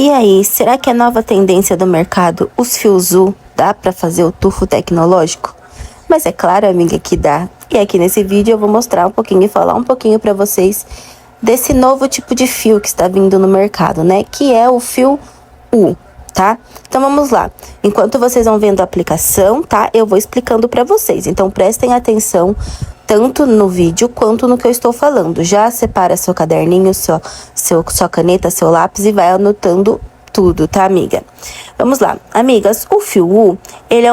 E aí, será que a nova tendência do mercado, os fios U, dá para fazer o tufo tecnológico? Mas é claro, amiga, que dá. E aqui nesse vídeo eu vou mostrar um pouquinho e falar um pouquinho para vocês desse novo tipo de fio que está vindo no mercado, né? Que é o fio U, tá? Então vamos lá. Enquanto vocês vão vendo a aplicação, tá? Eu vou explicando para vocês. Então prestem atenção tanto no vídeo quanto no que eu estou falando. Já separa seu caderninho, sua caneta, seu lápis e vai anotando tudo, tá, amiga? Vamos lá. Amigas, o fio U, ele é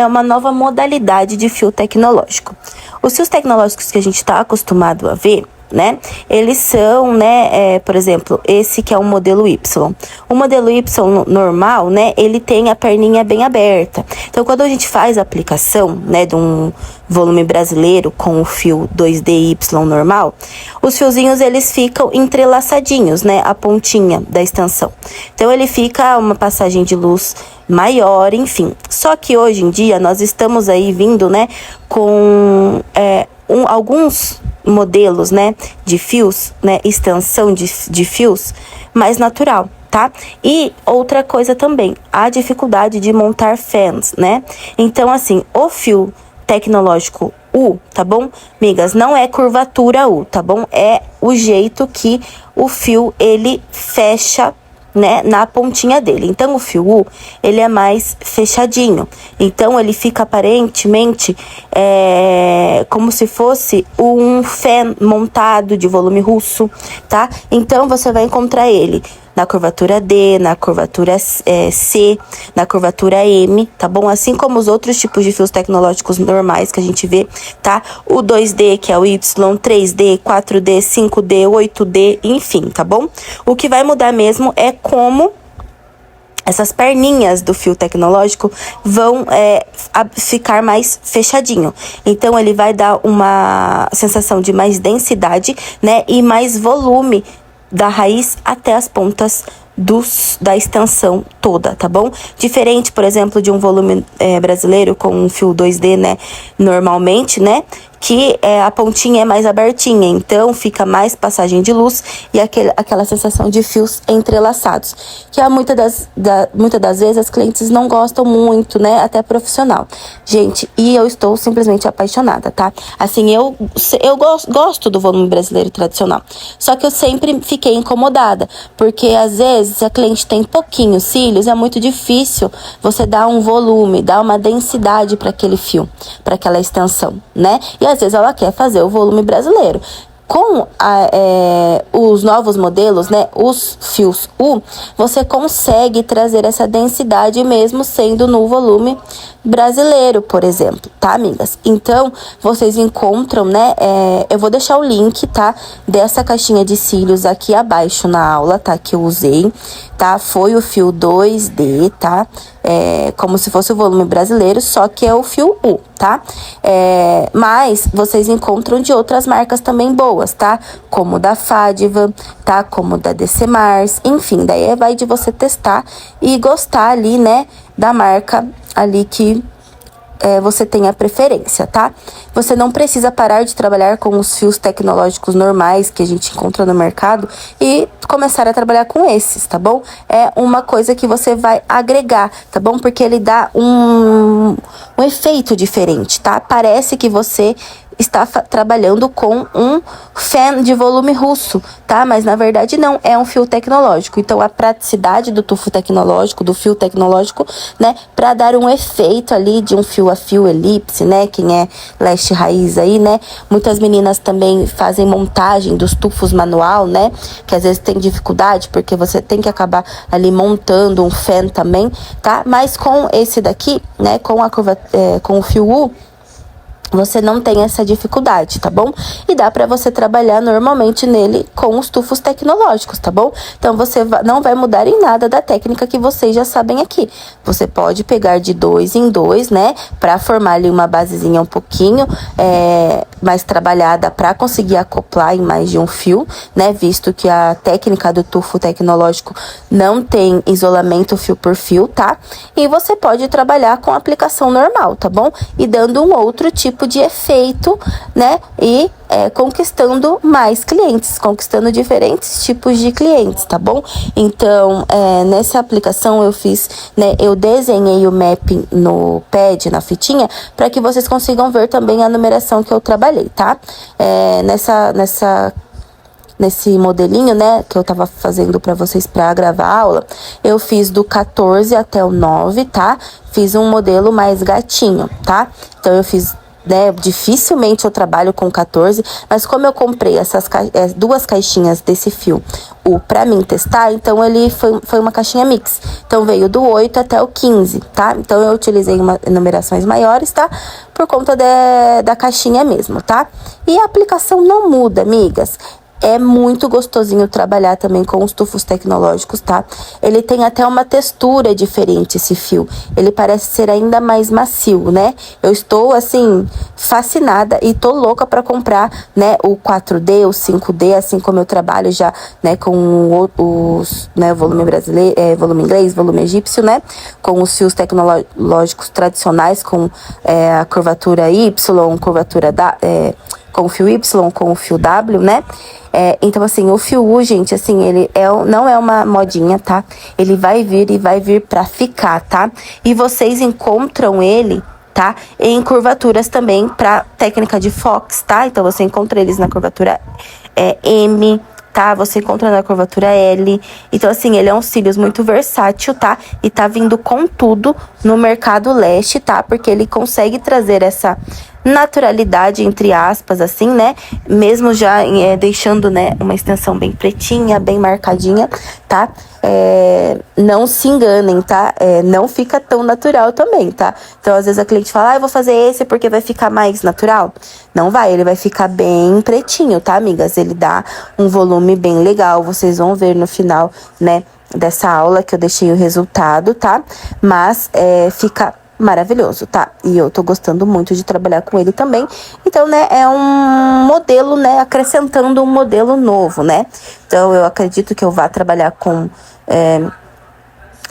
uma nova modalidade de fio tecnológico. Os fios tecnológicos que a gente está acostumado a ver, né? Eles são, né, por exemplo, esse que é o modelo Y. O modelo Y normal, né, ele tem a perninha bem aberta. Então, quando a gente faz a aplicação, né, de um volume brasileiro com o fio 2D Y normal, os fiozinhos, eles ficam entrelaçadinhos, né, a pontinha da extensão. Então, ele fica uma passagem de luz maior, enfim. Só que hoje em dia, nós estamos aí vindo, né, com alguns modelos, né, de fios, né, extensão de fios mais natural, tá? E outra coisa também, a dificuldade de montar fans, né? Então, assim, o fio tecnológico U, tá bom? Migas, não é curvatura U, tá bom? É o jeito que o fio, ele fecha, né, na pontinha dele. Então, o fio U, ele é mais fechadinho. Então, ele fica aparentemente como se fosse um fan montado de volume russo, tá? Então, você vai encontrar ele na curvatura D, na curvatura C, na curvatura M, tá bom? Assim como os outros tipos de fios tecnológicos normais que a gente vê, tá? O 2D, que é o Y, 3D, 4D, 5D, 8D, enfim, tá bom? O que vai mudar mesmo é como essas perninhas do fio tecnológico vão ficar mais fechadinho. Então, ele vai dar uma sensação de mais densidade, né? E mais volume da raiz até as pontas da extensão toda, tá bom? Diferente, por exemplo, de um volume brasileiro com um fio 2D, né? Normalmente, né? Que a pontinha é mais abertinha, então fica mais passagem de luz e aquela sensação de fios entrelaçados, que muitas das vezes as clientes não gostam muito, né, até profissional. Gente, e eu estou simplesmente apaixonada, tá? Assim, eu gosto do volume brasileiro tradicional, só que eu sempre fiquei incomodada, porque às vezes se a cliente tem pouquinhos cílios, é muito difícil você dar um volume, dar uma densidade para aquele fio, para aquela extensão, né? E às vezes ela quer fazer o volume brasileiro. Com os novos modelos, né, os fios U, você consegue trazer essa densidade mesmo sendo no volume brasileiro, por exemplo, tá, amigas? Então, vocês encontram, né, eu vou deixar o link, tá, dessa caixinha de cílios aqui abaixo na aula, tá, que eu usei, tá? Foi o fio 2D, tá? Como se fosse o volume brasileiro, só que é o fio U, tá? Mas vocês encontram de outras marcas também boas, tá? Como da Fadiva, tá? Como da DC Mars, enfim, daí vai de você testar e gostar ali, né, da marca ali que você tem a preferência, tá? Você não precisa parar de trabalhar com os fios tecnológicos normais que a gente encontra no mercado e começar a trabalhar com esses, tá bom? É uma coisa que você vai agregar, tá bom? Porque ele dá um efeito diferente, tá? Parece que você está trabalhando com um fan de volume russo, tá? Mas na verdade não, é um fio tecnológico. Então a praticidade do tufo tecnológico, do fio tecnológico, né? Para dar um efeito ali de um fio a fio elipse, né? Quem é leste raiz aí, né? Muitas meninas também fazem montagem dos tufos manual, né? Que às vezes tem dificuldade porque você tem que acabar ali montando um fan também, tá? Mas com esse daqui, né? Com o fio U, você não tem essa dificuldade, tá bom? E dá pra você trabalhar normalmente nele com os tufos tecnológicos, tá bom? Então, você não vai mudar em nada da técnica que vocês já sabem aqui. Você pode pegar de 2 em 2, né? Pra formar ali uma basezinha um pouquinho mais trabalhada pra conseguir acoplar em mais de um fio, né? Visto que a técnica do tufo tecnológico não tem isolamento fio por fio, tá? E você pode trabalhar com aplicação normal, tá bom? E dando um outro tipo de efeito, né? E conquistando mais clientes, conquistando diferentes tipos de clientes, tá bom? Então, nessa aplicação eu fiz, né, eu desenhei o mapping no pad, na fitinha, para que vocês consigam ver também a numeração que eu trabalhei, tá? Nesse modelinho, né, que eu tava fazendo pra vocês pra gravar a aula, eu fiz do 14 até o 9, tá? Fiz um modelo mais gatinho, tá? Então, eu fiz, né, dificilmente eu trabalho com 14, mas como eu comprei essas duas caixinhas desse fio, pra mim testar, então ele foi uma caixinha mix. Então, veio do 8 até o 15, tá? Então, eu utilizei numerações maiores, tá? Por conta da caixinha mesmo, tá? E a aplicação não muda, amigas. É muito gostosinho trabalhar também com os tufos tecnológicos, tá? Ele tem até uma textura diferente, esse fio. Ele parece ser ainda mais macio, né? Eu estou, assim, fascinada e tô louca pra comprar, né, o 4D, o 5D, assim como eu trabalho já, né, com os, né, volume brasileiro, volume inglês, volume egípcio, né? Com os fios tecnológicos tradicionais, com a curvatura Y, curvatura com o fio Y, com o fio W, né? Então, assim, o fio U, gente, assim, ele não é uma modinha, tá? Ele vai vir e vai vir pra ficar, tá? E vocês encontram ele, tá? Em curvaturas também pra técnica de Fox, tá? Então, você encontra eles na curvatura M, tá? Você encontra na curvatura L. Então, assim, ele é um cílios muito versátil, tá? E tá vindo com tudo no mercado leste, tá? Porque ele consegue trazer essa naturalidade, entre aspas, assim, né? Mesmo já deixando, né, uma extensão bem pretinha, bem marcadinha, tá? Não se enganem, tá? Não fica tão natural também, tá? Então, às vezes a cliente fala, eu vou fazer esse porque vai ficar mais natural. Não vai, ele vai ficar bem pretinho, tá, amigas? Ele dá um volume bem legal, vocês vão ver no final, né, dessa aula que eu deixei o resultado, tá? Mas fica maravilhoso, tá? E eu tô gostando muito de trabalhar com ele também. Então, né, é um modelo, né, acrescentando um modelo novo, né? Então, eu acredito que eu vá trabalhar com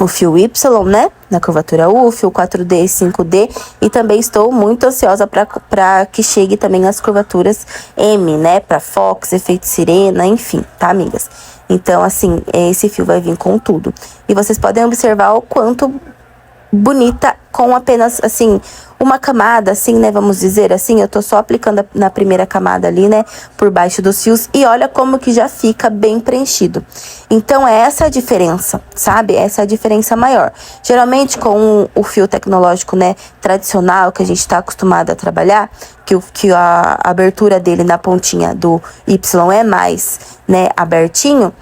o fio Y, né, na curvatura U, fio 4D e 5D. E também estou muito ansiosa para que chegue também as curvaturas M, né, para Fox, efeito sirena, enfim, tá, amigas? Então, assim, esse fio vai vir com tudo. E vocês podem observar o quanto bonita com apenas, assim, uma camada, assim, né, vamos dizer assim, eu tô só aplicando na primeira camada ali, né, por baixo dos fios, e olha como que já fica bem preenchido. Então, essa é a diferença, sabe? Essa é a diferença maior. Geralmente, com o fio tecnológico, né, tradicional, que a gente tá acostumado a trabalhar, que a abertura dele na pontinha do Y é mais, né, abertinho,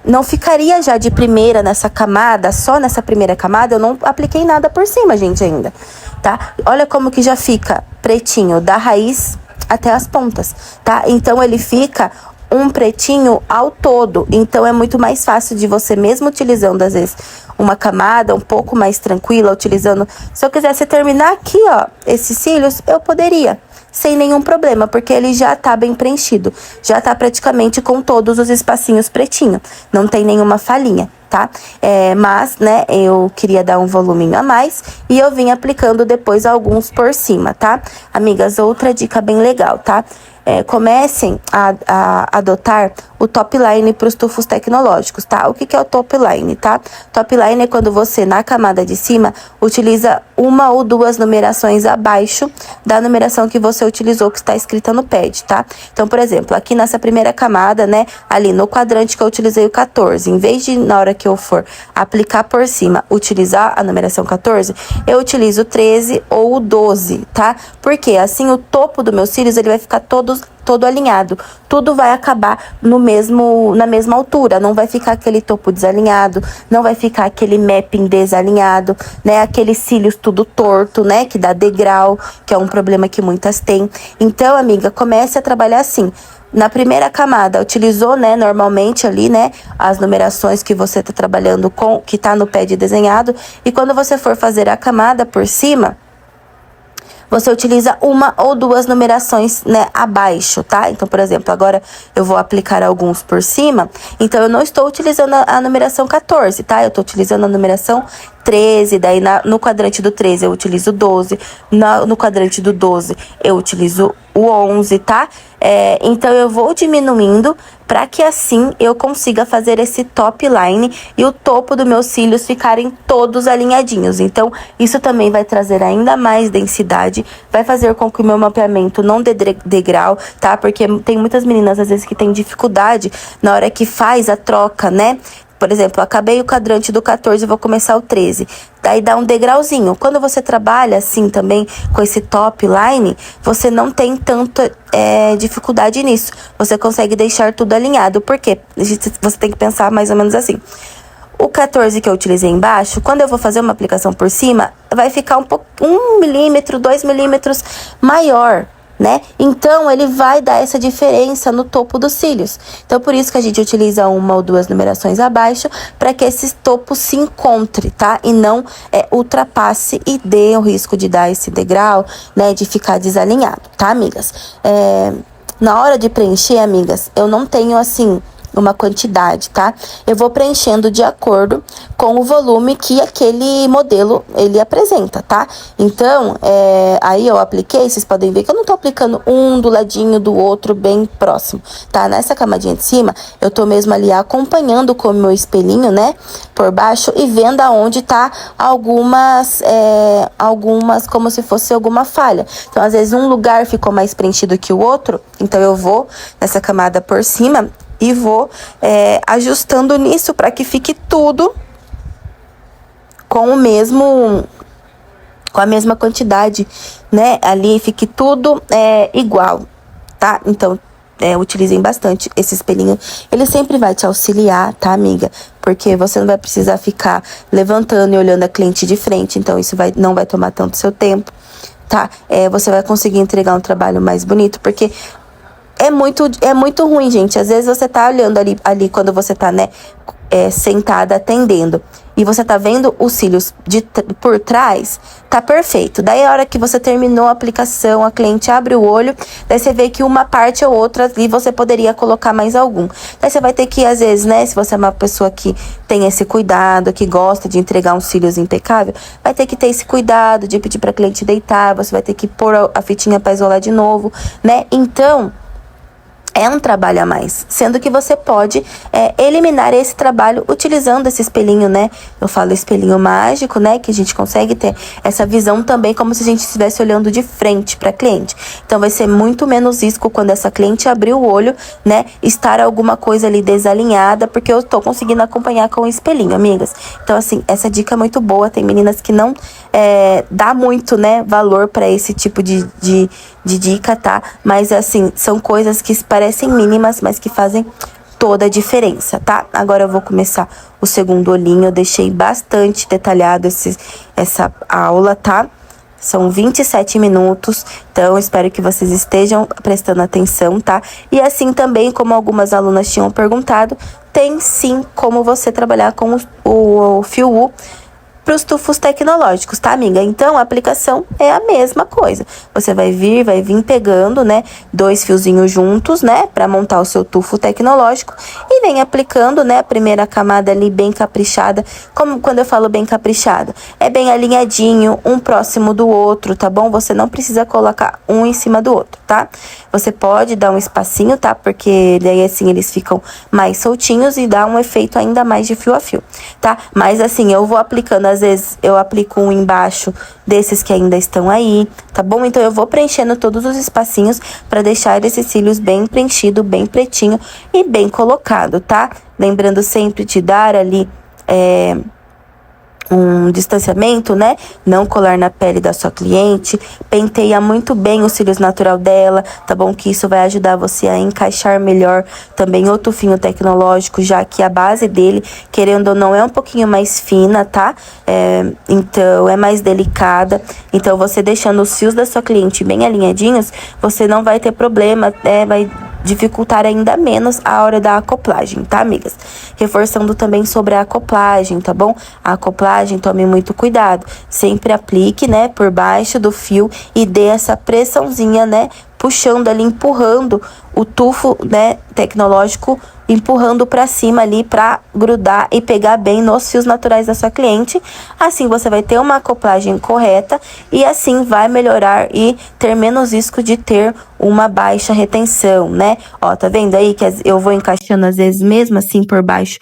não ficaria já de primeira nessa camada, só nessa primeira camada, eu não apliquei nada por cima, gente, ainda, tá? Olha como que já fica pretinho da raiz até as pontas, tá? Então, ele fica um pretinho ao todo, então é muito mais fácil de você, mesmo utilizando, às vezes, uma camada um pouco mais tranquila, utilizando... Se eu quisesse terminar aqui, ó, esses cílios, eu poderia, sem nenhum problema, porque ele já tá bem preenchido, já tá praticamente com todos os espacinhos pretinho, não tem nenhuma falhinha, tá? Mas, né, eu queria dar um voluminho a mais e eu vim aplicando depois alguns por cima, tá? Amigas, outra dica bem legal, tá? Comecem a adotar o top line para os tufos tecnológicos, tá? O que é o top line, tá? Top line é quando você, na camada de cima, utiliza uma ou duas numerações abaixo da numeração que você utilizou, que está escrita no pad, tá? Então, por exemplo, aqui nessa primeira camada, né, ali no quadrante que eu utilizei o 14, em vez de, na hora que eu for aplicar por cima, utilizar a numeração 14, eu utilizo o 13 ou o 12, tá? Porque assim o topo do meu cílios, ele vai ficar todo alinhado, tudo vai acabar na mesma altura, não vai ficar aquele topo desalinhado, não vai ficar aquele mapping desalinhado, né, aqueles cílios tudo torto, né, que dá degrau, que é um problema que muitas têm. Então, amiga, comece a trabalhar assim. Na primeira camada, utilizou, né, normalmente ali, né, as numerações que você tá trabalhando com, que tá no pad desenhado, e quando você for fazer a camada por cima, você utiliza uma ou duas numerações, né, abaixo, tá? Então, por exemplo, agora eu vou aplicar alguns por cima, então eu não estou utilizando a numeração 14, tá? Eu tô utilizando a numeração 13, daí no quadrante do 13 eu utilizo 12, no quadrante do 12 eu utilizo o 11, tá? Então eu vou diminuindo para que assim eu consiga fazer esse top line e o topo dos meus cílios ficarem todos alinhadinhos. Então isso também vai trazer ainda mais densidade, vai fazer com que o meu mapeamento não dê degrau, tá? Porque tem muitas meninas às vezes que tem dificuldade na hora que faz a troca, né? Por exemplo, eu acabei o quadrante do 14, vou começar o 13. Daí dá um degrauzinho. Quando você trabalha assim também com esse top line, você não tem tanta dificuldade nisso. Você consegue deixar tudo alinhado. Por quê? Você tem que pensar mais ou menos assim. O 14 que eu utilizei embaixo, quando eu vou fazer uma aplicação por cima, vai ficar 1 milímetro, 2 milímetros maior, né? Então, ele vai dar essa diferença no topo dos cílios. Então, por isso que a gente utiliza 1 ou 2 numerações abaixo, para que esse topo se encontre, tá? E não ultrapasse e dê o risco de dar esse degrau, né? De ficar desalinhado, tá, amigas? Na hora de preencher, amigas, eu não tenho, assim, uma quantidade, tá? Eu vou preenchendo de acordo com o volume que aquele modelo, ele apresenta, tá? Então, aí eu apliquei, vocês podem ver que eu não tô aplicando um do ladinho do outro bem próximo, tá? Nessa camadinha de cima, eu tô mesmo ali acompanhando com o meu espelhinho, né? Por baixo e vendo aonde tá algumas como se fosse alguma falha. Então, às vezes, um lugar ficou mais preenchido que o outro, então eu vou nessa camada por cima e vou ajustando nisso para que fique tudo com a mesma quantidade, né? Ali fique tudo igual, tá? Então, utilizem bastante esse espelhinho. Ele sempre vai te auxiliar, tá, amiga? Porque você não vai precisar ficar levantando e olhando a cliente de frente. Então, isso não vai tomar tanto seu tempo, tá? Você vai conseguir entregar um trabalho mais bonito, porque é muito ruim, gente. Às vezes você tá olhando ali quando você tá, né, sentada atendendo. E você tá vendo os cílios por trás, tá perfeito. Daí a hora que você terminou a aplicação, a cliente abre o olho, daí você vê que uma parte ou outra ali você poderia colocar mais algum. Daí você vai ter que, às vezes, né, se você é uma pessoa que tem esse cuidado, que gosta de entregar uns cílios impecável, vai ter que ter esse cuidado de pedir pra cliente deitar, você vai ter que pôr a fitinha pra isolar de novo, né? Então, é um trabalho a mais, sendo que você pode eliminar esse trabalho utilizando esse espelhinho, né? Eu falo espelhinho mágico, né? Que a gente consegue ter essa visão também como se a gente estivesse olhando de frente para cliente. Então, vai ser muito menos risco quando essa cliente abrir o olho, né? Estar alguma coisa ali desalinhada, porque eu tô conseguindo acompanhar com o espelhinho, amigas. Então, assim, essa dica é muito boa. Tem meninas que não dá muito, né, valor para esse tipo de dica, tá? Mas, assim, são coisas que parecem mínimas, mas que fazem toda a diferença, tá? Agora eu vou começar o segundo olhinho. Eu deixei bastante detalhado essa aula, tá? São 27 minutos, então espero que vocês estejam prestando atenção, tá? E assim também, como algumas alunas tinham perguntado, tem sim como você trabalhar com o fio U para os tufos tecnológicos, tá, amiga? Então, a aplicação é a mesma coisa. Você vai vir pegando, né, 2 fiozinhos juntos, né, para montar o seu tufo tecnológico e vem aplicando, né, a primeira camada ali bem caprichada. Como quando eu falo bem caprichada, é bem alinhadinho, um próximo do outro, tá bom? Você não precisa colocar um em cima do outro, tá? Você pode dar um espacinho, tá? Porque daí assim eles ficam mais soltinhos e dá um efeito ainda mais de fio a fio, tá? Mas assim, eu vou aplicando, às vezes eu aplico um embaixo desses que ainda estão aí, tá bom? Então eu vou preenchendo todos os espacinhos para deixar esses cílios bem preenchido, bem pretinho e bem colocado, tá? Lembrando sempre de dar ali um distanciamento, né? Não colar na pele da sua cliente. Penteia muito bem os cílios natural dela, tá bom? Que isso vai ajudar você a encaixar melhor também o tufinho tecnológico, já que a base dele, querendo ou não, é um pouquinho mais fina, tá? Então, é mais delicada. Então, você deixando os fios da sua cliente bem alinhadinhos, você não vai ter problema, vai dificultar ainda menos a hora da acoplagem, tá, amigas? Reforçando também sobre a acoplagem, tá bom? A acoplagem, tome muito cuidado. Sempre aplique, né, por baixo do fio e dê essa pressãozinha, né, puxando ali, empurrando o tufo, né, tecnológico, empurrando para cima ali para grudar e pegar bem nos fios naturais da sua cliente. Assim você vai ter uma acoplagem correta e assim vai melhorar e ter menos risco de ter uma baixa retenção, né? Ó, tá vendo aí que eu vou encaixando às vezes mesmo assim por baixo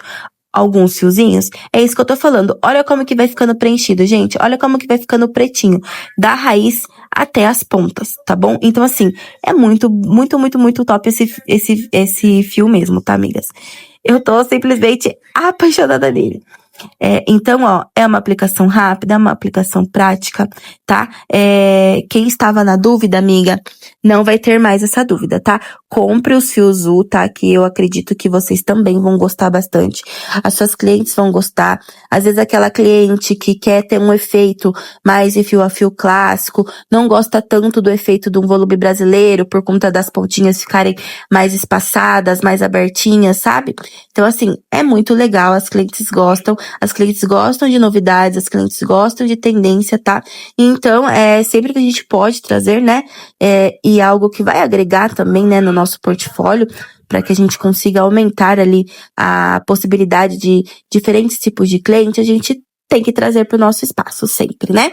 alguns fiozinhos? É isso que eu tô falando. Olha como que vai ficando preenchido, gente. Olha como que vai ficando pretinho. Da raiz até as pontas, tá bom? Então, assim, é muito, muito, muito, muito top esse fio mesmo, tá, amigas? Eu tô simplesmente apaixonada nele. Então, ó, é uma aplicação rápida, é uma aplicação prática, tá? Quem estava na dúvida, amiga, não vai ter mais essa dúvida, tá? Compre os fios U, tá? Que eu acredito que vocês também vão gostar bastante. As suas clientes vão gostar. Às vezes aquela cliente que quer ter um efeito mais de fio a fio clássico, não gosta tanto do efeito de um volume brasileiro por conta das pontinhas ficarem mais espaçadas, mais abertinhas, sabe? Então, assim, é muito legal, as clientes gostam de novidades, as clientes gostam de tendência, tá? Então, sempre que a gente pode trazer, né, e algo que vai agregar também, né, no nosso portfólio, para que a gente consiga aumentar ali a possibilidade de diferentes tipos de cliente, a gente tem que trazer para o nosso espaço sempre, né?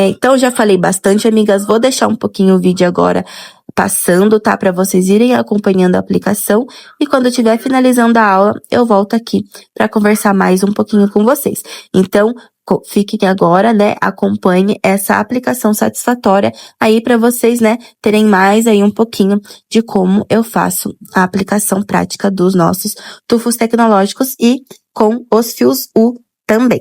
Então, já falei bastante, amigas, vou deixar um pouquinho o vídeo agora passando, tá? Para vocês irem acompanhando a aplicação. E quando eu estiver finalizando a aula, eu volto aqui para conversar mais um pouquinho com vocês. Então, fiquem agora, né? Acompanhe essa aplicação satisfatória aí para vocês, né? Terem mais aí um pouquinho de como eu faço a aplicação prática dos nossos tufos tecnológicos e com os fios U também.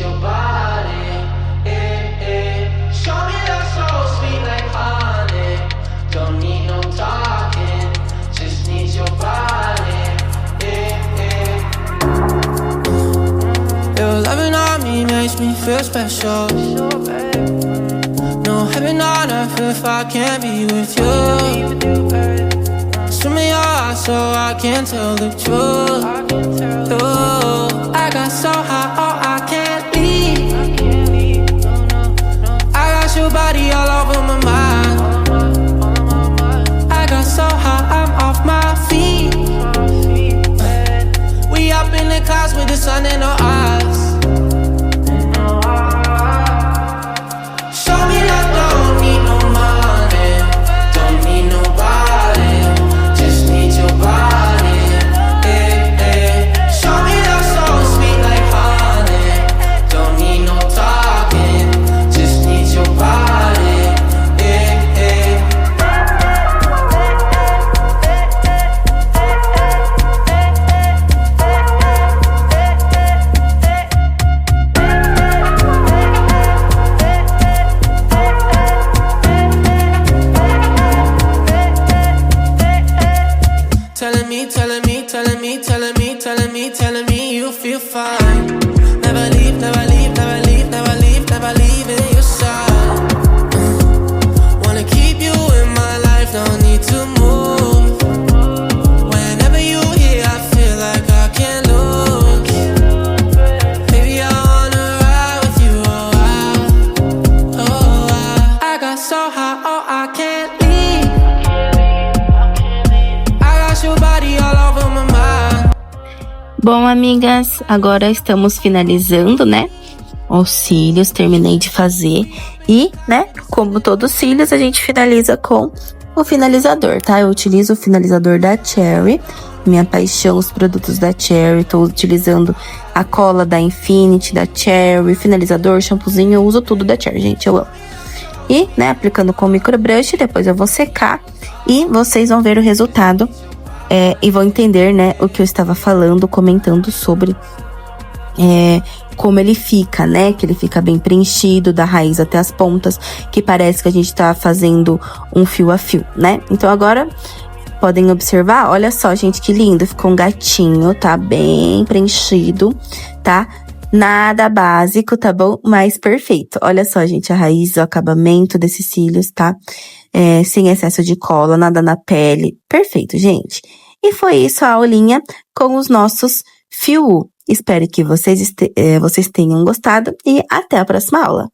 your body. Show me that soul sweet like honey. Don't need no talking, just need your body. Your loving on me makes me feel special. No heaven on earth if I can't be with you. Swim in your eyes so I can tell the truth. Ooh, I got so high, oh I can't leave. I got your body all over my mind. I got so high, I'm off my feet. We up in the clouds with the sun in our eyes. Show me that don't need no money, don't need nobody, just need your body. Show me that soul sweet like honey. Don't need no talking, just need your body. Telling me you feel fine. Never leave, never leave, never leave, never leave, never leave in your side. Wanna keep you in my life, no need to move. Whenever you here, I feel like I can't lose. Baby, I wanna ride with you, I got so high, oh I can't leave. I got your body all over my mind. Bom, amigas, agora estamos finalizando, né, os cílios, terminei de fazer e, né, como todos os cílios, a gente finaliza com o finalizador, tá? Eu utilizo o finalizador da Cherry, minha paixão, os produtos da Cherry, tô utilizando a cola da Infinity, da Cherry, finalizador, shampoozinho, eu uso tudo da Cherry, gente, eu amo. E, né, aplicando com o microbrush, depois eu vou secar e vocês vão ver o resultado. E vão entender, né, o que eu estava falando, comentando sobre como ele fica, né? Que ele fica bem preenchido, da raiz até as pontas, que parece que a gente tá fazendo um fio a fio, né? Então agora, podem observar, olha só, gente, que lindo. Ficou um gatinho, tá? Bem preenchido, tá? Nada básico, tá bom? Mas perfeito. Olha só, gente, a raiz, o acabamento desses cílios, tá? Sem excesso de cola, nada na pele. Perfeito, gente. E foi isso a aulinha com os nossos fio. Espero que vocês tenham gostado e até a próxima aula.